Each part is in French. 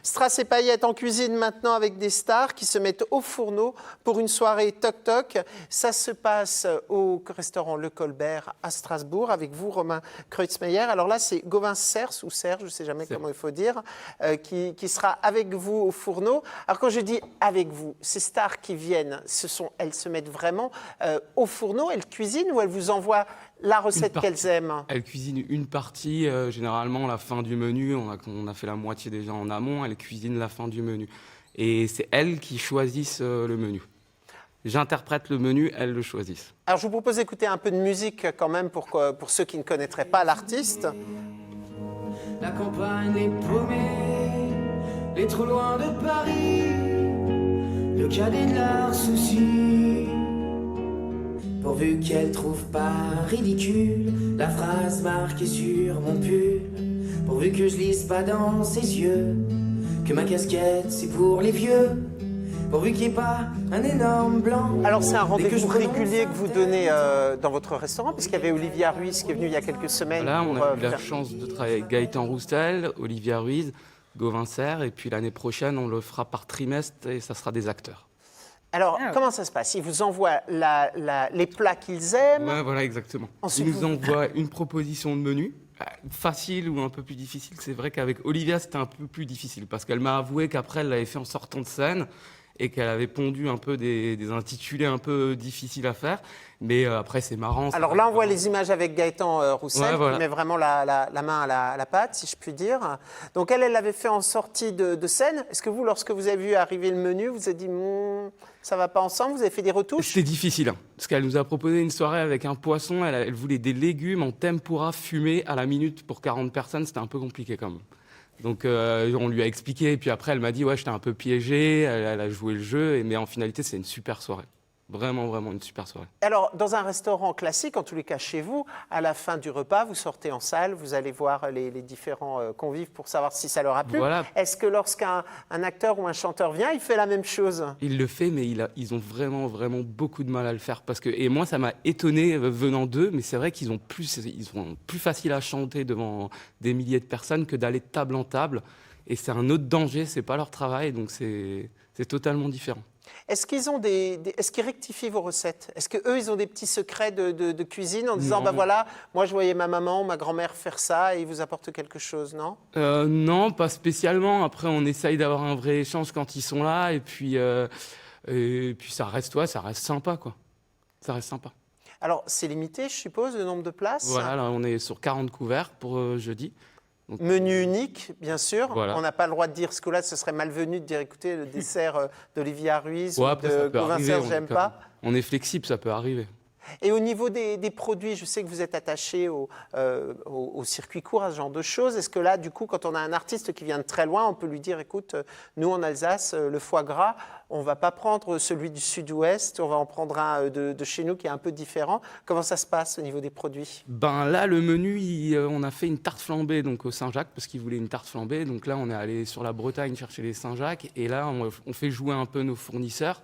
Strass et paillettes en cuisine maintenant avec des stars qui se mettent au fourneau pour une soirée toc-toc. Ça se passe au restaurant Le Colbert à Strasbourg avec vous, Romain Kreutzmeyer. Alors là, c'est Gauvin Serre, ou Serge, je ne sais jamais comment il faut dire, qui sera avec vous au fourneau. Alors quand je dis avec vous, ces stars qui viennent, elles se mettent vraiment au fourneau, elles cuisinent ou elles vous envoient la recette qu'elles aiment? Elle cuisine une partie, généralement la fin du menu, on a fait la moitié déjà en amont, elle cuisine la fin du menu. Et c'est elles qui choisissent le menu. J'interprète le menu, elles le choisissent. Alors je vous propose d'écouter un peu de musique quand même pour ceux qui ne connaîtraient pas l'artiste. La campagne est paumée, les trop loin de Paris, le cadet de leurs soucis. Pourvu qu'elle trouve pas ridicule la phrase marquée sur mon pull. Pourvu que je lise pas dans ses yeux que ma casquette c'est pour les vieux. Pourvu qu'il n'y ait pas un énorme blanc. Alors c'est un rendez-vous régulier que vous donnez dans votre restaurant, puisqu'il y avait Olivia Ruiz qui est venue il y a quelques semaines. Là, on a eu la chance de travailler avec Gaëtan Roussel, Olivia Ruiz, Gauvin Serre, et puis l'année prochaine, on le fera par trimestre et ça sera des acteurs. Alors, comment ça se passe? Ils vous envoient les plats qu'ils aiment? Ouais, voilà, exactement. Ensuite, Ils nous envoient une proposition de menu, facile ou un peu plus difficile. C'est vrai qu'avec Olivia, c'était un peu plus difficile, parce qu'elle m'a avoué qu'après, elle l'avait fait en sortant de scène, et qu'elle avait pondu un peu des intitulés un peu difficiles à faire. Mais après, c'est marrant. Alors là, on voit les images avec Gaëtan Roussel, ouais, voilà, qui met vraiment la main à la pâte, si je puis dire. Donc elle l'avait fait en sortie de scène. Est-ce que vous, lorsque vous avez vu arriver le menu, vous avez dit ça va pas ensemble? Vous avez fait des retouches? C'était difficile, hein, parce qu'elle nous a proposé une soirée avec un poisson. Elle voulait des légumes en tempura fumés à la minute pour 40 personnes. C'était un peu compliqué quand même. Donc on lui a expliqué, et puis après elle m'a dit ouais, j'étais un peu piégée, elle a joué le jeu, mais en finalité c'est une super soirée. Vraiment, vraiment une super soirée. Alors, dans un restaurant classique, en tous les cas chez vous, à la fin du repas, vous sortez en salle, vous allez voir les différents convives pour savoir si ça leur a plu. Voilà. Est-ce que lorsqu'un acteur ou un chanteur vient, il fait la même chose? Il le fait, mais ils ont vraiment, vraiment beaucoup de mal à le faire. Et moi, ça m'a étonné venant d'eux, mais c'est vrai qu'ils ont plus facile à chanter devant des milliers de personnes que d'aller de table en table. Et c'est un autre danger, c'est pas leur travail, donc c'est totalement différent. Est-ce qu'ils rectifient vos recettes? Est-ce qu'eux, ils ont des petits secrets de cuisine en disant, bah voilà, moi je voyais ma maman ou ma grand-mère faire ça et ils vous apportent quelque chose, non? Non, pas spécialement. Après, on essaye d'avoir un vrai échange quand ils sont là et puis ça reste sympa, quoi. Ça reste sympa. Alors, c'est limité, je suppose, le nombre de places? Voilà, là, on est sur 40 couverts pour jeudi. Donc, menu unique, bien sûr. Voilà. On n'a pas le droit de dire ce que là, ce serait malvenu de dire, écoutez, le dessert d'Olivia Ruiz ou après, de Gauvin Serre, j'aime pas. On est flexible, ça peut arriver. Et au niveau des produits, je sais que vous êtes attaché au circuit court, à ce genre de choses. Est-ce que là, du coup, quand on a un artiste qui vient de très loin, on peut lui dire, écoute, nous en Alsace, le foie gras, on ne va pas prendre celui du sud-ouest, on va en prendre un de chez nous qui est un peu différent. Comment ça se passe au niveau des produits? Ben là, le menu, on a fait une tarte flambée donc au Saint-Jacques, parce qu'ils voulaient une tarte flambée. Donc là, on est allé sur la Bretagne chercher les Saint-Jacques. Et là, on fait jouer un peu nos fournisseurs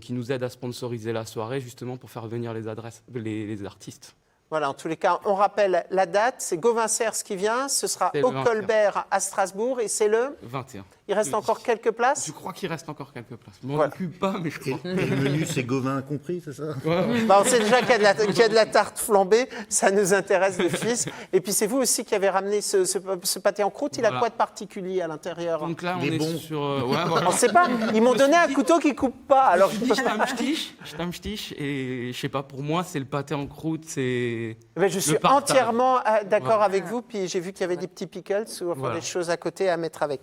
qui nous aident à sponsoriser la soirée, justement pour faire venir les artistes. Voilà, en tous les cas, on rappelle la date, c'est Gauvin Serre qui vient, ce sera au Colbert à Strasbourg et c'est le 21. Il reste encore quelques places? Je crois qu'il reste encore quelques places. Je m'en occupe pas, mais je crois. Et le menu, c'est Gauvin compris, c'est ça? On sait déjà qu'il y a de la tarte flambée, ça nous intéresse de fils. Et puis c'est vous aussi qui avez ramené ce pâté en croûte, il a quoi de particulier à l'intérieur? Donc là, on est sur... voilà. On ne sait pas, ils m'ont donné un couteau qui ne coupe pas. Alors je t'amstiche, et je sais pas, pour moi, c'est le pâté en croûte, c'est... Mais je suis entièrement d'accord avec vous, puis j'ai vu qu'il y avait des petits pickles ou des choses à côté à mettre avec.